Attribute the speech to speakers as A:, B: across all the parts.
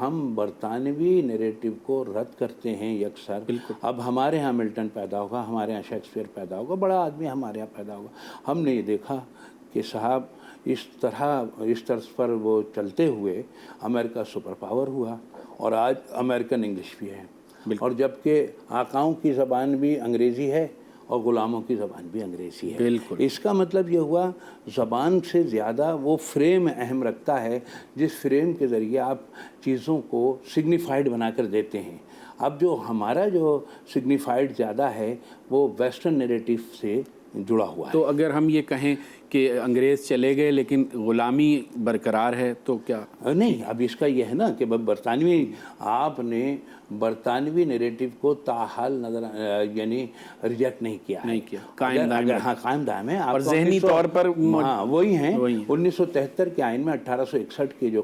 A: ہم برطانوی نیریٹو کو رد کرتے ہیں یکسر. اب ہمارے ہاں ملٹن پیدا ہوگا, ہمارے ہاں شیکسپیئر پیدا ہوگا, بڑا آدمی ہمارے ہاں پیدا ہوگا. ہم نے یہ دیکھا کہ صاحب اس طرز پر وہ چلتے ہوئے امریکہ سپر پاور ہوا, اور آج امریکن انگلش بھی ہے, اور جبکہ آقاؤں کی زبان بھی انگریزی ہے اور غلاموں کی زبان بھی انگریزی ہے. اس کا مطلب یہ ہوا زبان سے زیادہ وہ فریم اہم رکھتا ہے جس فریم کے ذریعے آپ چیزوں کو سگنیفائڈ بنا کر دیتے ہیں. اب جو ہمارا جو سگنیفائڈ زیادہ ہے وہ ویسٹرن نیریٹو سے جڑا ہوا ہے.
B: تو اگر ہم یہ کہیں کہ انگریز چلے گئے لیکن غلامی برقرار ہے تو کیا؟
A: نہیں, اب اس کا یہ ہے نا کہ برطانوی, آپ نے برطانوی نیریٹو کو تاحال نظر یعنی ریجیکٹ نہیں کیا ہے, قائم دائم ہے.
B: اور ذہنی طور پر
A: ہاں وہی ہیں. 1973 کے آئین میں 1861 کی جو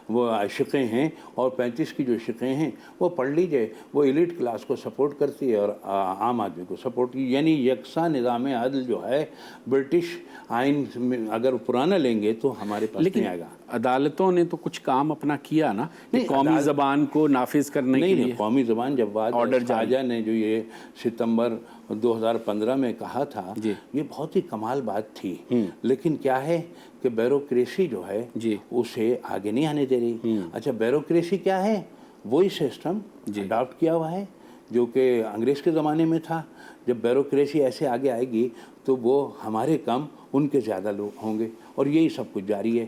A: وہ شقیں ہیں اور 35 کی جو شقیں ہیں وہ پڑھ لیجئے, وہ ایلیٹ کلاس کو سپورٹ کرتی ہے اور عام آدمی کو سپورٹ کی, یعنی یکساں نظام عدل جو ہے برٹش آئین اگر پرانا لیں گے تو ہمارے پاس نہیں آئے گا.
B: عدالتوں نے تو کچھ کام اپنا کیا نا قومی زبان کو نافذ کرنے کے لیے.
A: قومی زبان جواد خواجہ نے جو یہ ستمبر 2015 میں کہا تھا یہ بہت ہی کمال بات تھی, لیکن کیا ہے کہ بیوروکریسی جو ہے اسے آگے نہیں آنے دے رہی. اچھا, بیوروکریسی کیا ہے؟ وہی سسٹم اڈاپٹ کیا ہوا ہے جو کہ انگریز کے زمانے میں تھا. جب بیوروکریسی ایسے آگے آئے گی تو وہ ہمارے کم ان کے زیادہ لوگ ہوں گے, اور یہی سب کچھ جاری ہے.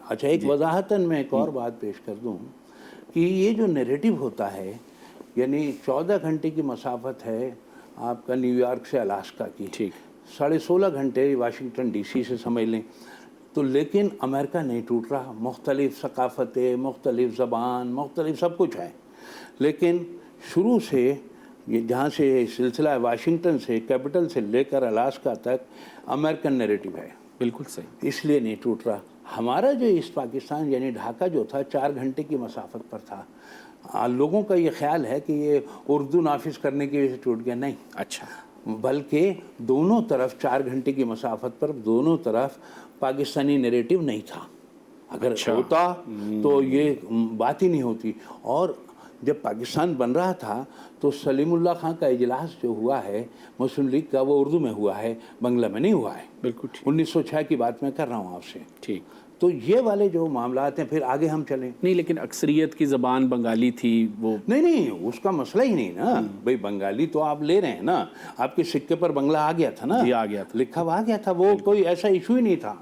A: اچھا, ایک وضاحتاً میں ایک اور بات پیش کر دوں کہ یہ جو نیریٹو ہوتا ہے, یعنی 14 گھنٹے کی مسافت ہے آپ کا نیو یارک سے الاسکا کی, 16.5 گھنٹے واشنگٹن ڈی سی سے سمجھ لیں تو, لیکن امریکہ نہیں ٹوٹ رہا. مختلف ثقافتیں, مختلف زبان, مختلف سب کچھ ہے, لیکن شروع سے جہاں سے سلسلہ واشنگٹن سے کیپٹل سے لے کر الاسکا تک امریکن نیریٹو ہے.
B: بالکل صحیح,
A: اس لیے نہیں ٹوٹ رہا. ہمارا جو ایسٹ پاکستان یعنی ڈھاکہ جو تھا 4 گھنٹے کی مسافت پر تھا. لوگوں کا یہ خیال ہے کہ یہ اردو نافذ کرنے کی وجہ سے ٹوٹ گیا. نہیں,
B: اچھا,
A: بلکہ دونوں طرف 4 گھنٹے کی مسافت پر دونوں طرف پاکستانی نیریٹو نہیں تھا. اگر ہوتا تو یہ بات ہی نہیں ہوتی. اور جب پاکستان بن رہا تھا تو سلیم اللہ خان کا اجلاس جو ہوا ہے مسلم لیگ کا وہ اردو میں ہوا ہے, بنگلہ میں نہیں ہوا ہے.
B: بالکل
A: 1906 کی بات میں کر رہا ہوں آپ سے.
B: ٹھیک,
A: تو یہ والے جو معاملات ہیں, پھر آگے ہم چلیں.
B: نہیں, لیکن اکثریت کی زبان بنگالی تھی. وہ
A: نہیں, اس کا مسئلہ ہی نہیں نا بھائی. بنگالی تو آپ لے رہے ہیں نا, آپ کے سکے پر بنگلہ آ گیا تھا نا,
B: جی آ گیا تھا,
A: لکھا ہوا آ گیا تھا. وہ کوئی ایسا ایشو ہی نہیں تھا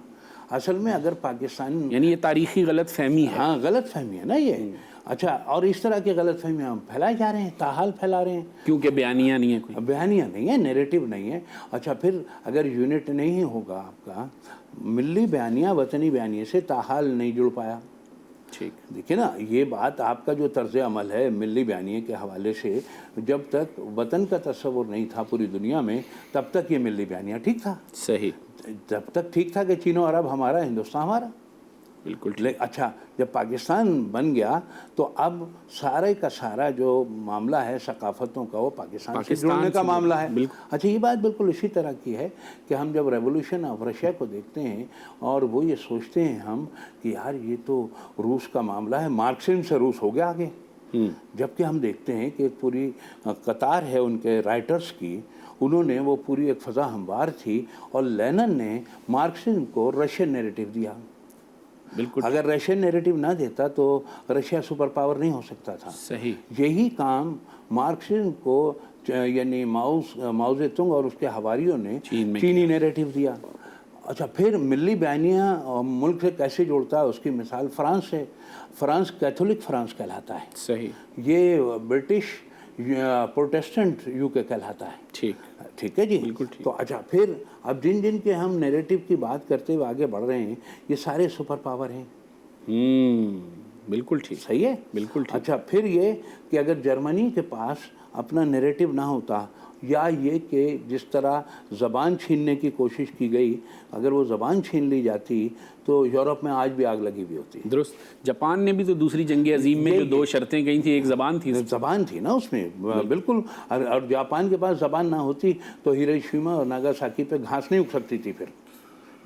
A: اصل میں. اگر پاکستان
B: یعنی یہ تاریخی غلط فہمی ہے.
A: ہاں, غلط فہمی ہے نا یہ. اچھا, اور اس طرح کی غلط فہمیاں ہم پھیلائے جا رہے ہیں, تاحال پھیلا رہے ہیں,
B: کیونکہ بیانیہ نہیں ہے, کوئی
A: بیانیہ نہیں ہے, نیریٹو نہیں ہے. اچھا, پھر اگر یونٹ نہیں ہوگا آپ کا ملی بیانیہ وطنی بیانیہ سے تاحال نہیں جڑ پایا.
B: ٹھیک,
A: دیکھیں نا, یہ بات آپ کا جو طرز عمل ہے ملی بیانیے کے حوالے سے, جب تک وطن کا تصور نہیں تھا پوری دنیا میں تب تک یہ ملی بیانیہ ٹھیک تھا.
B: صحیح,
A: جب تک ٹھیک تھا کہ چین و عرب ہمارا, ہندوستان ہمارا.
B: بالکل.
A: اچھا, جب پاکستان بن گیا تو اب سارے کا سارا جو معاملہ ہے ثقافتوں کا وہ پاکستان سے جڑنے کا معاملہ ہے. اچھا, یہ بات بالکل اسی طرح کی ہے کہ ہم جب ریولوشن آف رشیا کو دیکھتے ہیں اور وہ یہ سوچتے ہیں ہم کہ یار یہ تو روس کا معاملہ ہے, مارکسزم سے روس ہو گیا آگے. جبکہ ہم دیکھتے ہیں کہ ایک پوری قطار ہے ان کے رائٹرز کی, انہوں نے وہ پوری ایک فضا ہموار تھی, اور لینن نے مارکسزم کو رشین نیریٹو دیا.
B: بالکل,
A: اگر رشین نیریٹو نہ دیتا تو رشیا سپر پاور نہیں ہو سکتا تھا.
B: صحیح,
A: یہی کام مارکسزم کو یعنی ماؤ زے تونگ اور اس کے حواریوں نے چینی نیریٹو دیا. اچھا, پھر ملی بیانیہ ملک سے کیسے جوڑتا ہے اس کی مثال فرانس ہے. فرانس کیتھولک فرانس کہلاتا ہے.
B: صحیح,
A: یہ برٹش پروٹیسٹنٹ یو کے کہلاتا ہے. ٹھیک ہے جی. تو اچھا, پھر اب جن کے ہم نیریٹو کی بات کرتے ہوئے آگے بڑھ رہے ہیں یہ سارے سپر پاور ہیں.
B: بالکل ٹھیک,
A: صحیح ہے,
B: بالکل ٹھیک.
A: اچھا, پھر یہ کہ اگر جرمنی کے پاس اپنا نیریٹو نہ ہوتا, یا یہ کہ جس طرح زبان چھیننے کی کوشش کی گئی, اگر وہ زبان چھین لی جاتی تو یورپ میں آج بھی آگ لگی ہوئی ہوتی.
B: درست, جاپان نے بھی تو دوسری جنگ عظیم میں جو 2 شرطیں گئی تھیں, ایک زبان تھی.
A: زبان تھی نا اس میں, بالکل. اور جاپان کے پاس زبان نہ ہوتی تو ہیروشیما اور ناگاساکی پہ گھاس نہیں اگ سکتی تھی. پھر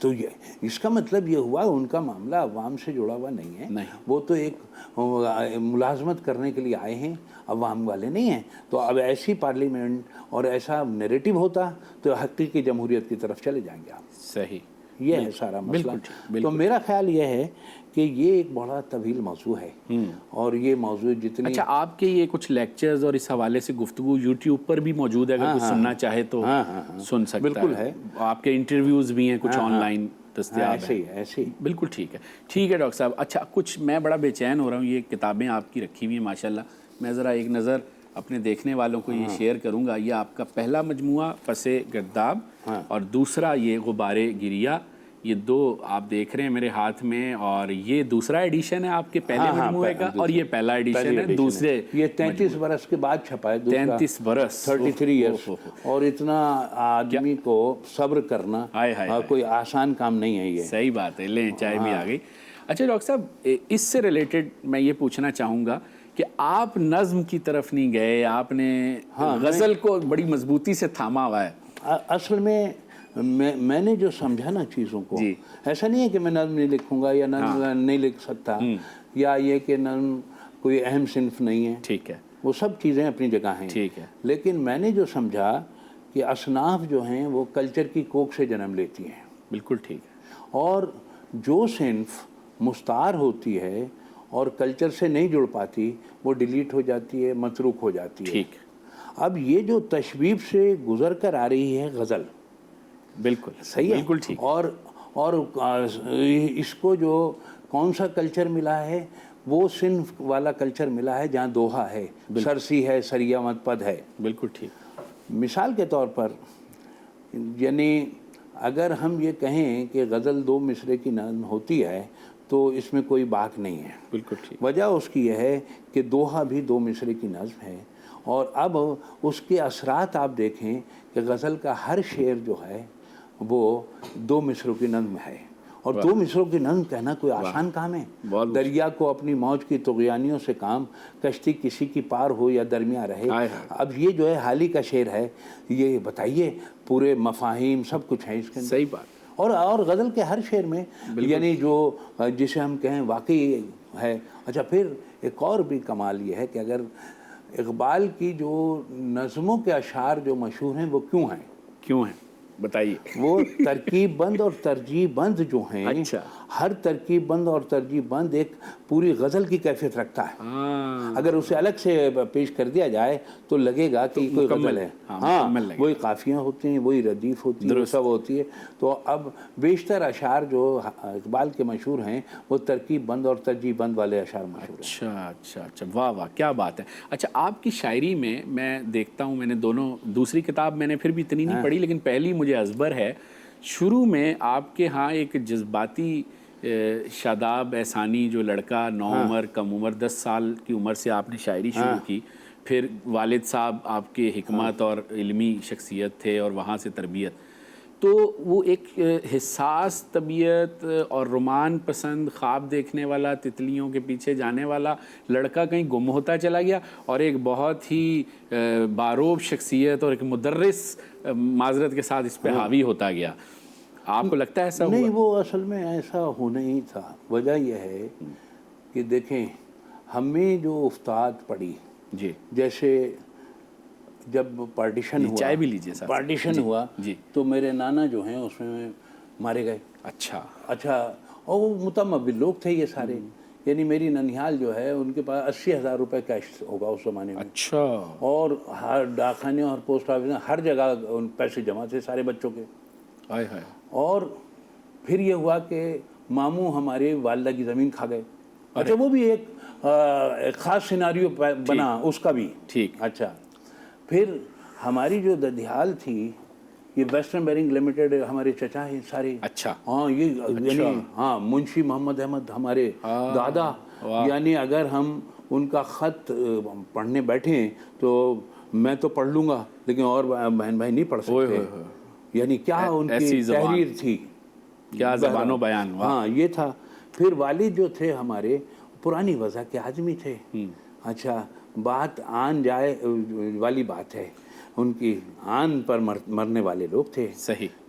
A: تو اس کا مطلب یہ ہوا ان کا معاملہ عوام سے جڑا ہوا نہیں ہے. وہ تو ایک ملازمت کرنے کے لیے آئے ہیں, عوام والے نہیں ہیں. تو اب ایسی پارلیمنٹ اور ایسا نیریٹو ہوتا تو حقیقی جمہوریت کی طرف چلے جائیں گے آپ.
B: صحیح,
A: یہ ہے سارا مسئلہ. تو میرا خیال یہ ہے کہ یہ ایک بڑا طویل موضوع ہے, اور یہ موضوع جتنی...
B: اچھا, آپ کے یہ کچھ لیکچرز اور اس حوالے سے گفتگو یوٹیوب پر بھی موجود ہے, اگر کوئی سننا چاہے تو سن سکتا ہے.
A: بالکل ہے.
B: آپ کے انٹرویوز بھی ہیں کچھ آن لائن دستیاب ہیں.
A: ایسے ہی
B: بالکل ٹھیک ہے. ٹھیک ہے ڈاکٹر صاحب. اچھا, کچھ میں بڑا بے چین ہو رہا ہوں, یہ کتابیں آپ کی رکھی ہوئی ہیں ماشاءاللہ, میں ذرا ایک نظر اپنے دیکھنے والوں کو یہ شیئر کروں گا. یہ آپ کا پہلا مجموعہ پس گرداب, اور دوسرا یہ غبار گریہ. یہ دو آپ دیکھ رہے ہیں میرے ہاتھ میں, اور یہ دوسرا ایڈیشن ہے آپ کے پہلے مجموعے کا, اور یہ پہلا ایڈیشن ہے دوسرے.
A: یہ 33 برس کے بعد چھپا ہے.
B: 33 برس,
A: 33 ایئرس. اور اتنا آدمی کو صبر کرنا کوئی آسان کام نہیں ہے. یہ
B: صحیح بات ہے. لیں, چائے بھی آ گئی. اچھا ڈاکٹر صاحب, اس سے ریلیٹڈ میں یہ پوچھنا چاہوں گا کہ آپ نظم کی طرف نہیں گئے, آپ نے غزل کو بڑی مضبوطی سے تھاما ہوا ہے.
A: اصل میں نے جو سمجھا نا چیزوں کو, ایسا نہیں ہے کہ میں نظم نہیں لکھوں گا یا نظم نہیں لکھ سکتا, یا یہ کہ نظم کوئی اہم صنف نہیں ہے.
B: ٹھیک ہے,
A: وہ سب چیزیں اپنی جگہ ہیں.
B: ٹھیک ہے.
A: لیکن میں نے جو سمجھا کہ اصناف جو ہیں وہ کلچر کی کوکھ سے جنم لیتی ہیں.
B: بالکل ٹھیک ہے.
A: اور جو صنف مستعار ہوتی ہے اور کلچر سے نہیں جڑ پاتی, وہ ڈیلیٹ ہو جاتی ہے, متروک ہو جاتی ہے.
B: ٹھیک.
A: اب یہ جو تشبیب سے گزر کر آ رہی ہے غزل,
B: بالکل
A: صحیح ہے.
B: بالکل ٹھیک.
A: اور اس کو جو کون سا کلچر ملا ہے, وہ صنف والا کلچر ملا ہے جہاں دوہا ہے, سرسی ہے, سریہ مت پد ہے.
B: بالکل ٹھیک.
A: مثال کے طور پر, یعنی اگر ہم یہ کہیں کہ غزل 2 مصرے کی نظم ہوتی ہے تو اس میں کوئی بات نہیں ہے.
B: بالکل ٹھیک.
A: وجہ اس کی یہ ہے کہ دوہا بھی 2 مصرے کی نظم ہے, اور اب اس کے اثرات آپ دیکھیں کہ غزل کا ہر شعر جو ہے وہ 2 مصروں کی نظم ہے. اور 2 مصروں کی نظم کہنا کوئی آسان کام ہے؟ دریا کو اپنی موج کی طغیانیوں سے کام, کشتی کسی کی پار ہو یا درمیان رہے. اب یہ جو ہے حالی کا شعر ہے, یہ بتائیے پورے مفاہیم سب کچھ ہیں اس کے اندر.
B: صحیح بات.
A: اور غزل کے ہر شعر میں یعنی جو جسے ہم کہیں واقعی ہے. اچھا, پھر ایک اور بھی کمال یہ ہے کہ اگر اقبال کی جو نظموں کے اشعار جو مشہور ہیں وہ کیوں ہیں
B: بتائیے.
A: وہ ترکیب بند اور ترجیح بند جو ہیں.
B: اچھا.
A: ہر ترکیب بند اور ترجیح بند ایک پوری غزل کی کیفیت رکھتا ہے. اگر اسے الگ سے پیش کر دیا جائے تو لگے گا کہ کوئی غزل ہے. وہی قافیاں ہوتے ہیں, وہی ردیف ہوتی ہے, سب ہوتی ہے. تو اب بیشتر اشعار جو اقبال کے مشہور ہیں وہ ترکیب بند اور ترجیح بند والے اشعار مشہور ہیں.
B: اچھا اچھا اچھا, واہ واہ, کیا بات ہے. اچھا, آپ کی شاعری میں دیکھتا ہوں, میں نے دوسری کتاب میں نے پھر بھی اتنی نہیں پڑھی, لیکن پہلی مجھے ازبر ہے. شروع میں آپ کے ہاں ایک جذباتی شاداب احسانی جو لڑکا, نوعمر, کم عمر, 10 سال کی عمر سے آپ نے شاعری شروع کی. پھر والد صاحب آپ کے حکمت اور علمی شخصیت تھے, اور وہاں سے تربیت. تو وہ ایک حساس طبیعت اور رومان پسند, خواب دیکھنے والا, تتلیوں کے پیچھے جانے والا لڑکا کہیں گم ہوتا چلا گیا, اور ایک بہت ہی باروب شخصیت اور ایک مدرس معذرت کے ساتھ اس پہ حاوی ہوتا گیا. آپ کو لگتا ہے ایسا ہوا؟
A: نہیں, وہ اصل میں ایسا ہونا ہی تھا. وجہ یہ ہے کہ دیکھیں, ہمیں جو افتاد پڑی,
B: جی,
A: جیسے جب پارٹیشن ہوا,
B: چائے بھی لیجیے صاحب.
A: پارٹیشن ہوا تو میرے نانا جو ہیں اس میں مارے گئے.
B: اچھا.
A: اور وہ متمول لوگ تھے یہ سارے. یعنی میری ننیال جو ہے ان کے پاس 80,000 روپے کیش ہوگا اس زمانے میں.
B: اچھا. اور
A: ہر ڈاکخانے اور پوسٹ آفس میں ہر جگہ ان پیسے جمع تھے سارے بچوں کے. اور پھر یہ ہوا کہ ماموں ہمارے والدہ کی زمین کھا گئے. اچھا, وہ بھی ایک خاص سیناریو بنا اس کا بھی.
B: ٹھیک.
A: اچھا, پھر ہماری جو ددھیال تھی, یہ ویسٹرن بیرنگ لمیٹڈ ہمارے چچا ہیں سارے.
B: اچھا.
A: ہاں, یہ یعنی منشی محمد احمد ہمارے دادا. یعنی اگر ہم ان کا خط پڑھنے بیٹھیں تو میں تو پڑھ لوں گا, لیکن اور بہن بھائی نہیں پڑھ سکتے. یعنی کیا ان کی تحریر تھی,
B: کیا زبان و بیان.
A: ہاں, یہ تھا. پھر والد جو تھے ہمارے پرانی وضع کے آدمی تھے. اچھا, بات آن جائے والی بات ہے, ان کی آن پر مرنے والے لوگ تھے.
B: صحیح.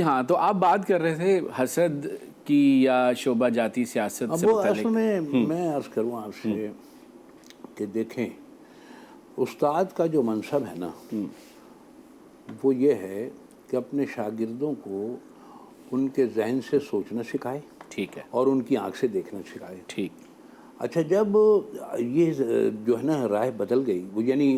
B: جی ہاں، تو آپ بات کر رہے تھے حسد کی یا شعبہ جاتی سیاست
A: اب
B: سے
A: وہ
B: متعلق۔
A: اصل میں عرض کروں آپ سے کہ دیکھیں، استاد کا جو منصب ہے نا وہ یہ ہے کہ اپنے شاگردوں کو ان کے ذہن سے سوچنا سکھائے
B: ٹھیک ہے،
A: اور ان کی آنکھ سے دیکھنا سکھائے۔
B: ٹھیک،
A: اچھا، جب یہ جو ہے نا رائے بدل گئی، وہ یعنی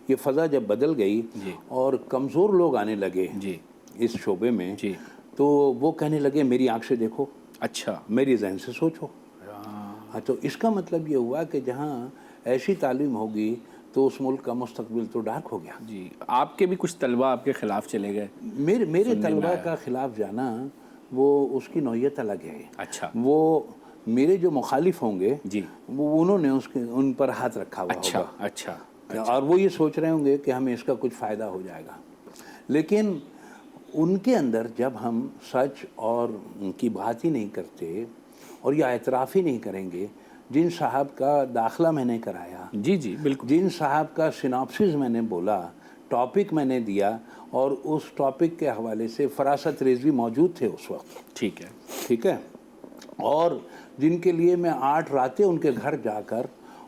A: یہ فضا جب بدل گئی
B: جی
A: اور کمزور لوگ آنے لگے
B: جی
A: اس شعبے میں،
B: جی،
A: تو وہ کہنے لگے میری آنکھ سے دیکھو،
B: اچھا،
A: میری ذہن سے سوچو۔ ہاں، تو اس کا مطلب یہ ہوا کہ جہاں ایسی تعلیم ہوگی تو اس ملک کا مستقبل تو ڈارک ہو گیا۔
B: جی، آپ کے بھی کچھ طلبہ آپ کے خلاف چلے گئے؟
A: میرے طلبہ کا خلاف جانا وہ اس کی نوعیت الگ ہے۔
B: اچھا،
A: وہ میرے جو مخالف ہوں گے
B: جی،
A: وہ انہوں نے ان پر ہاتھ رکھا ہوا
B: اچھا
A: ہوگا،
B: اچھا،
A: اور وہ یہ سوچ رہے ہوں گے کہ ہمیں اس کا کچھ فائدہ ہو جائے گا۔ لیکن ان کے اندر جب ہم سچ اور ان کی بات ہی نہیں کرتے اور یہ اعتراف ہی نہیں کریں گے، جن صاحب کا داخلہ میں نے کرایا،
B: جی جی بالکل،
A: جن صاحب کا سیناپسس میں نے بولا، ٹاپک میں نے دیا، اور اس ٹاپک کے حوالے سے فراست ریزوی موجود تھے اس وقت،
B: ٹھیک ہے،
A: ٹھیک ہے، اور جن کے لیے میں 8 راتیں ان کے گھر جا کر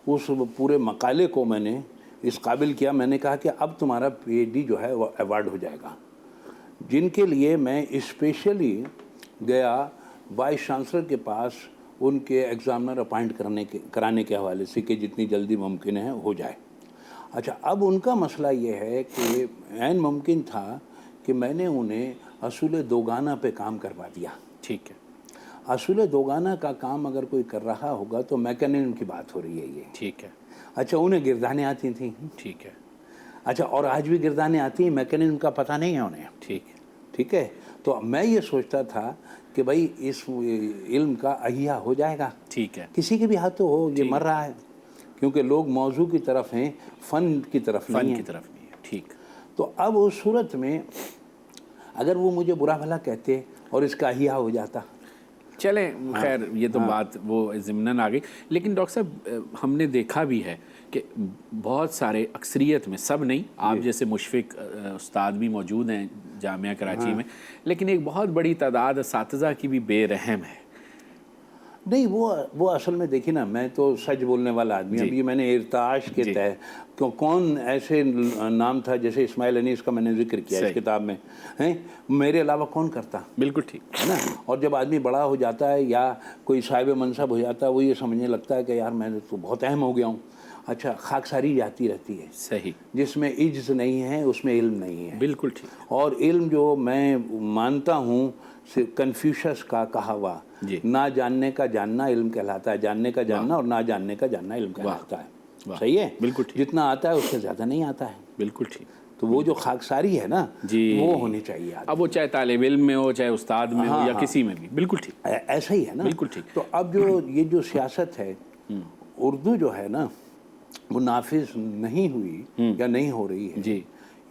A: اس پورے مقالے کو میں نے اس قابل کیا، میں نے کہا کہ اب تمہارا پی ایچ ڈی جو ہے وہ ایوارڈ ہو جائے گا، جن کے لیے میں اسپیشلی گیا وائس چانسلر کے پاس ان کے ایگزامنر اپائنٹ کرانے کے حوالے سے کہ جتنی جلدی ممکن ہے ہو جائے۔ اچھا، اب ان کا مسئلہ یہ ہے کہ عین ممکن تھا کہ میں نے انہیں اصول دوگانہ پہ کام کروا دیا۔
B: ٹھیک ہے،
A: اصول دوگانہ کا کام اگر کوئی کر رہا ہوگا تو میکینزم کی بات ہو رہی ہے یہ۔
B: ٹھیک ہے،
A: اچھا، انہیں گردانیں آتی تھیں،
B: ٹھیک ہے،
A: اچھا، اور آج بھی گردانیں آتی ہیں، میکینزم کا پتہ نہیں ہے انہیں،
B: ٹھیک،
A: ٹھیک ہے۔ تو میں یہ سوچتا تھا کہ بھائی اس علم کا احیا ہو جائے گا،
B: ٹھیک ہے،
A: کسی کے بھی ہاتھوں ہو، یہ مر رہا ہے، کیونکہ لوگ موضوع کی طرف ہیں، فن کی طرف نہیں
B: فن
A: ہیں۔
B: کی طرف نہیں ہے، ٹھیک۔
A: تو اب اس صورت میں اگر وہ مجھے برا بھلا کہتے اور اس کا احیا ہو جاتا۔
B: چلیں خیر، یہ تو بات وہ ضمناً آ گئی، لیکن ڈاکٹر صاحب ہم نے دیکھا بھی ہے کہ بہت سارے، اکثریت میں، سب نہیں، آپ جیسے مشفق استاد بھی موجود ہیں جامعہ کراچی میں، لیکن ایک بہت بڑی تعداد اساتذہ کی بھی بے رحم ہے۔
A: نہیں، وہ اصل میں دیکھیے نا، میں تو سچ بولنے والا آدمی ہوں۔ ابھی میں نے ارتعاش کے تحت کون ایسے نام تھا، جیسے اسماعیل انیس کا میں نے ذکر کیا اس کتاب میں، ہیں، میرے علاوہ کون کرتا
B: بالکل ٹھیک
A: ہے نا۔ اور جب آدمی بڑا ہو جاتا ہے یا کوئی صاحب منصب ہو جاتا ہے، وہ یہ سمجھنے لگتا ہے کہ یار میں تو بہت اہم ہو گیا ہوں۔ اچھا، خاکساری جاتی رہتی ہے،
B: صحیح،
A: جس میں عجز نہیں ہے اس میں علم نہیں ہے۔
B: بالکل ٹھیک،
A: اور علم جو میں مانتا ہوں، کنفیوشس کا کہا ہوا،
B: جی،
A: نہ جاننے کا جاننا علم کہلاتا ہے، جاننے کا جاننا اور نہ جاننے کا جاننا علم کہلاتا ہے۔ صحیح ہے،
B: بالکل ٹھیک،
A: جتنا آتا ہے اس سے زیادہ نہیں آتا ہے۔
B: بالکل ٹھیک،
A: تو وہ جو خاکساری ہے نا،
B: جی،
A: وہ ہونی چاہیے آدمی۔
B: اب وہ چاہے طالب علم میں ہو، چاہے استاد میں ہو، یا کسی میں بھی، بالکل ٹھیک،
A: ایسا ہی ہے نا،
B: بالکل ٹھیک۔
A: تو اب یہ جو سیاست ہے، اردو جو ہے نا وہ نافذ نہیں ہوئی یا نہیں ہو رہی ہے۔
B: جی،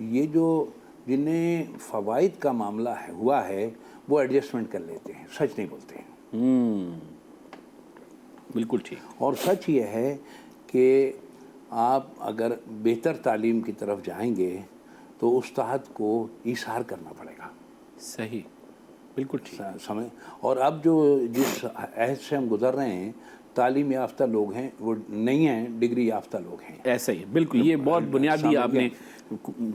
A: یہ جو جنہیں فوائد کا معاملہ ہوا ہے وہ ایڈجسٹمنٹ کر لیتے ہیں، سچ نہیں بولتے ہیں۔
B: بالکل ٹھیک،
A: اور سچ یہ ہے کہ آپ اگر بہتر تعلیم کی طرف جائیں گے تو استاد کو ایثار کرنا پڑے گا،
B: صحیح، بالکل ٹھیک،
A: سمجھ۔ اور اب جو جس عہد سے ہم گزر رہے ہیں، تعلیم یافتہ لوگ ہیں وہ نہیں ہیں، ڈگری یافتہ لوگ ہیں۔
B: ایسا ہی، بالکل، یہ بہت بنیادی آپ نے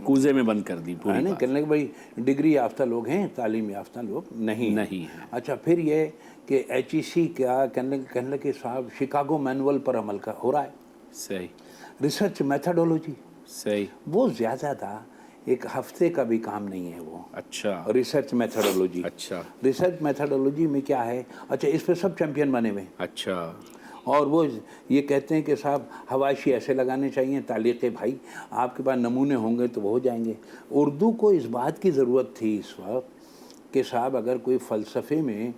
B: کوزے میں بند کر دی پوری بات۔
A: کہنے لگے بھائی ڈگری یافتہ لوگ ہیں، تعلیم یافتہ لوگ نہیں
B: نہیں ہیں۔
A: اچھا، پھر یہ کہ ایچ ای سی کیا کہنے لگے صاحب شکاگو مینول پر عمل ہو رہا ہے،
B: صحیح،
A: ریسرچ میتھڈولوجی،
B: صحیح،
A: وہ زیادہ تھا، ایک ہفتے کا بھی کام نہیں ہے وہ۔
B: اچھا،
A: ریسرچ میتھڈولوجی،
B: اچھا،
A: ریسرچ میتھڈولوجی میں کیا ہے؟ اچھا، اس پہ سب چیمپئن بنے ہوئے،
B: اچھا،
A: اور وہ یہ کہتے ہیں کہ صاحب حواشی ایسے لگانے چاہیے، تعلیقیں بھائی آپ کے پاس نمونے ہوں گے تو وہ ہو جائیں گے۔ اردو کو اس بات کی ضرورت تھی اس وقت کہ صاحب اگر کوئی فلسفے میں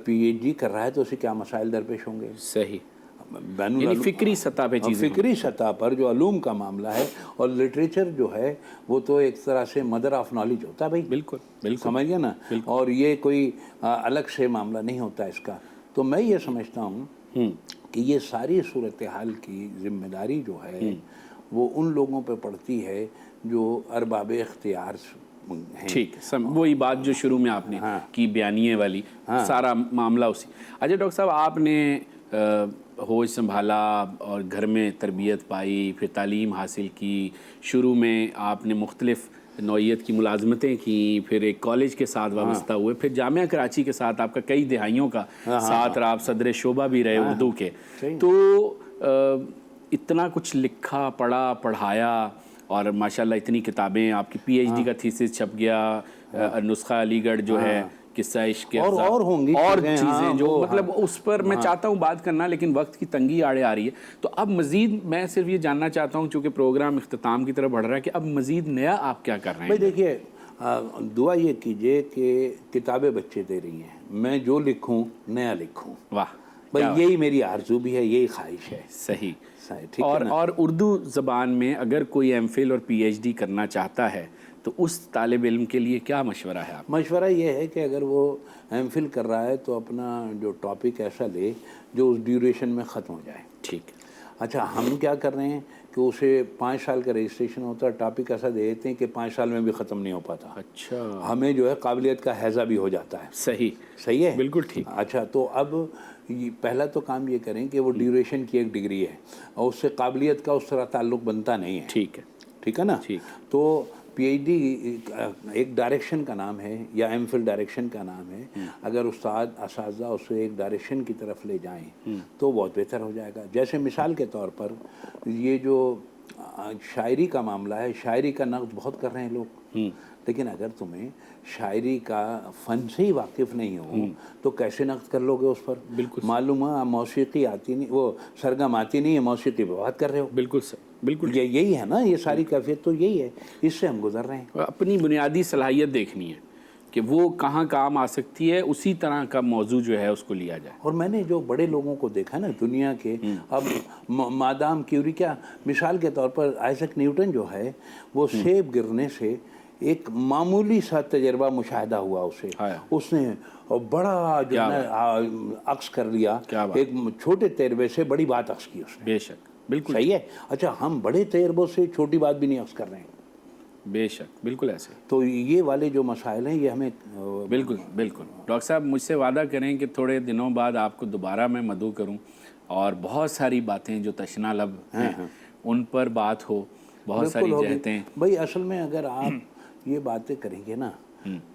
A: پی ایچ ڈی کر رہا ہے تو اسے کیا مسائل درپیش ہوں گے،
B: صحیح،
A: بین
B: یعنی فکری سطح پہ چیزیں،
A: فکری سطح پر جو علوم کا معاملہ ہے، اور لٹریچر جو ہے وہ تو ایک طرح سے مدر آف نالج ہوتا ہے بھائی،
B: بالکل، بالکل،
A: سمجھ گئے نا، اور یہ کوئی الگ سے معاملہ نہیں ہوتا اس کا۔ تو میں یہ سمجھتا ہوں کہ یہ ساری صورتحال کی ذمہ داری جو ہے وہ ان لوگوں پہ پڑتی ہے جو ارباب اختیار ہیں.
B: ٹھیک ہے، وہی بات جو شروع میں آپ نے کی بیانیے والی، سارا معاملہ اسی. اچھا ڈاکٹر صاحب، آپ نے ہوش سنبھالا اور گھر میں تربیت پائی، پھر تعلیم حاصل کی، شروع میں آپ نے مختلف نوعیت کی ملازمتیں کی، پھر ایک کالج کے ساتھ وابستہ ہوئے، پھر جامعہ کراچی کے ساتھ آپ کا کئی دہائیوں کا ساتھ رہا، آپ صدر شعبہ بھی رہے اردو کے. تو اتنا کچھ لکھا، پڑھا، پڑھایا، اور ماشاءاللہ اتنی کتابیں، آپ کی پی ایچ ڈی کا تھیسس چھپ گیا، نسخہ علی گڑھ جو ہے، قصہ عشق کے
A: اور ہوں گی
B: اور چیزیں جو مطلب اس پر میں چاہتا ہوں بات کرنا، لیکن وقت کی تنگی آڑے آ رہی ہے. تو اب مزید میں صرف یہ جاننا چاہتا ہوں، چونکہ پروگرام اختتام کی طرف بڑھ رہا ہے، کہ اب مزید نیا آپ کیا کر رہے ہیں؟
A: بھائی دیکھیے، دعا یہ کیجئے کہ کتابیں بچے دے رہی ہیں، میں جو لکھوں نیا لکھوں.
B: واہ،
A: بھائی یہی میری آرزو بھی ہے، یہی خواہش ہے.
B: صحیح.
A: ٹھیک ہے نا؟
B: اور اردو زبان میں اگر کوئی ایم فل اور پی ایچ ڈی کرنا چاہتا ہے تو اس طالب علم کے لیے کیا مشورہ ہے آپ؟
A: مشورہ یہ ہے کہ اگر وہ ایم فل کر رہا ہے تو اپنا جو ٹاپک ایسا لے جو اس ڈیوریشن میں ختم ہو جائے.
B: ٹھیک ہے.
A: اچھا، ہم کیا کر رہے ہیں کہ اسے 5 سال کا رجسٹریشن ہوتا ہے، ٹاپک ایسا دے دیتے ہیں کہ 5 سال میں بھی ختم نہیں ہو پاتا.
B: اچھا.
A: ہمیں جو ہے قابلیت کا ہیضہ بھی ہو جاتا ہے. صحیح ہے،
B: بالکل ٹھیک.
A: اچھا، تو اب پہلا تو کام یہ کریں کہ وہ ڈیوریشن کی ایک ڈگری ہے اور اس سے قابلیت کا اس طرح تعلق بنتا نہیں ہے. ٹھیک ہے نا؟ تو پی ایچ ڈی ایک ڈائریکشن کا نام ہے، یا ایم فل ڈائریکشن کا نام ہے. اگر استاد اساتذہ اسے ایک ڈائریکشن کی طرف لے جائیں تو بہت بہتر ہو جائے گا. جیسے مثال کے طور پر یہ جو شاعری کا معاملہ ہے، شاعری کا نقد بہت کر رہے ہیں لوگ، لیکن اگر تمہیں شاعری کا فن سے ہی واقف نہیں ہو تو کیسے نقد کر لو گے اس پر؟
B: بالکل
A: معلوم ہے موسیقی آتی نہیں، وہ سرگم آتی نہیں ہے، موسیقی پہ بات کر رہے ہو.
B: بالکل سر، بالکل
A: یہی ہے نا، یہ ساری کیفیت تو یہی ہے، اس سے ہم گزر رہے ہیں.
B: اپنی بنیادی صلاحیت دیکھنی ہے کہ وہ کہاں کام آ سکتی ہے، اسی طرح کا موضوع جو ہے اس کو لیا جائے.
A: اور میں نے جو بڑے لوگوں کو دیکھا نا دنیا کے، اب مادام کیوری، کیا مثال کے طور پر آئزیک نیوٹن جو ہے، وہ سیب گرنے سے ایک معمولی سا تجربہ مشاہدہ ہوا اسے، اس نے بڑا جو ہے عکس کر لیا، ایک چھوٹے تجربے سے بڑی بات عکس کی اس نے.
B: بے شک، بالکل
A: صحیح ہے. اچھا، ہم بڑے تجربوں سے چھوٹی بات بھی نہیں عکس کر رہے ہیں.
B: بے شک، بالکل ایسے.
A: تو یہ والے جو مسائل ہیں یہ ہمیں
B: بالکل. ڈاکٹر صاحب، مجھ سے وعدہ کریں کہ تھوڑے دنوں بعد آپ کو دوبارہ میں مدعو کروں اور بہت ساری باتیں جو تشنا لب ہیں ان پر بات ہو، بہت ساری جہتیں.
A: بھائی اصل میں اگر آپ یہ باتیں کریں گے نا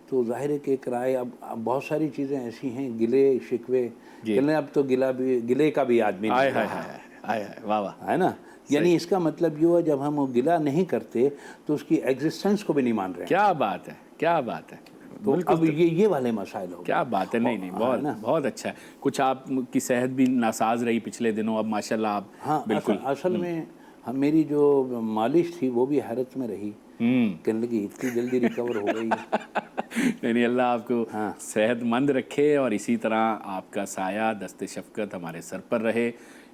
A: تو ظاہر ہے کہ ایک رائے، اب بہت ساری چیزیں ایسی ہیں، گلے شکوے، اب تو گلے کا بھی آدمی نہیں ہے نا. یعنی اس کا مطلب یہ ہوا جب ہم وہ گلہ نہیں کرتے تو اس کی ایگزسٹنس کو بھی نہیں مان رہے.
B: کیا بات ہے، کیا بات ہے.
A: تو اب یہ والے مسائل ہو.
B: کیا بات ہے. نہیں، بہت اچھا ہے. کچھ آپ کی صحت بھی ناساز رہی پچھلے دنوں، اب ماشاءاللہ آپ.
A: ہاں، بالکل. اصل میں میری جو مالش تھی وہ بھی حیرت میں رہی، کہنے لگی اتنی جلدی ریکور ہو گئی.
B: نہیں، اللہ آپ کو صحت مند رکھے اور اسی طرح آپ کا سایہ دست شفقت ہمارے سر پر رہے.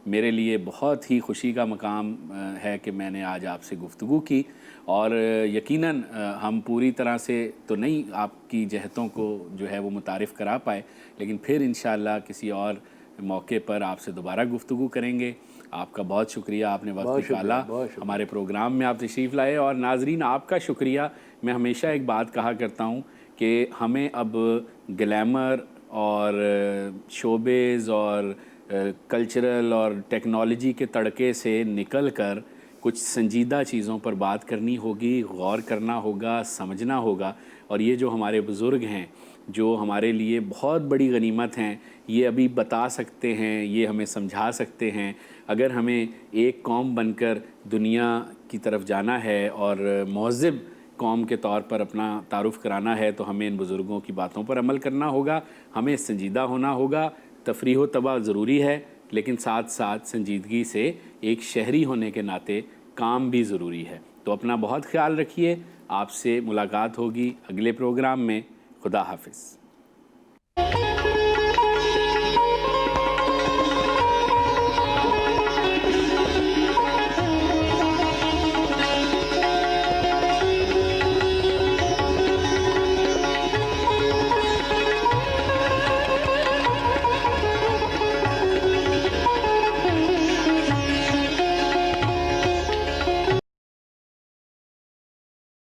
B: میرے لیے بہت ہی خوشی کا مقام ہے کہ میں نے آج آپ سے گفتگو کی، اور یقیناً ہم پوری طرح سے تو نہیں آپ کی جہتوں کو جو ہے وہ متعارف کرا پائے، لیکن پھر انشاءاللہ کسی اور موقع پر آپ سے دوبارہ گفتگو کریں گے. آپ کا بہت شکریہ، آپ نے وقت نکالا، ہمارے پروگرام میں آپ تشریف لائے. اور ناظرین، آپ کا شکریہ. میں ہمیشہ ایک بات کہا کرتا ہوں کہ ہمیں اب گلیمر اور شوبیز اور کلچرل اور ٹیکنالوجی کے تڑکے سے نکل کر کچھ سنجیدہ چیزوں پر بات کرنی ہوگی، غور کرنا ہوگا، سمجھنا ہوگا. اور یہ جو ہمارے بزرگ ہیں، جو ہمارے لیے بہت بڑی غنیمت ہیں، یہ ابھی بتا سکتے ہیں، یہ ہمیں سمجھا سکتے ہیں. اگر ہمیں ایک قوم بن کر دنیا کی طرف جانا ہے اور مہذب قوم کے طور پر اپنا تعارف کرانا ہے تو ہمیں ان بزرگوں کی باتوں پر عمل کرنا ہوگا، ہمیں سنجیدہ ہونا ہوگا. تفریح و تباہ ضروری ہے، لیکن ساتھ ساتھ سنجیدگی سے ایک شہری ہونے کے ناطے کام بھی ضروری ہے. تو اپنا بہت خیال رکھیے. آپ سے ملاقات ہوگی اگلے پروگرام میں. خدا حافظ.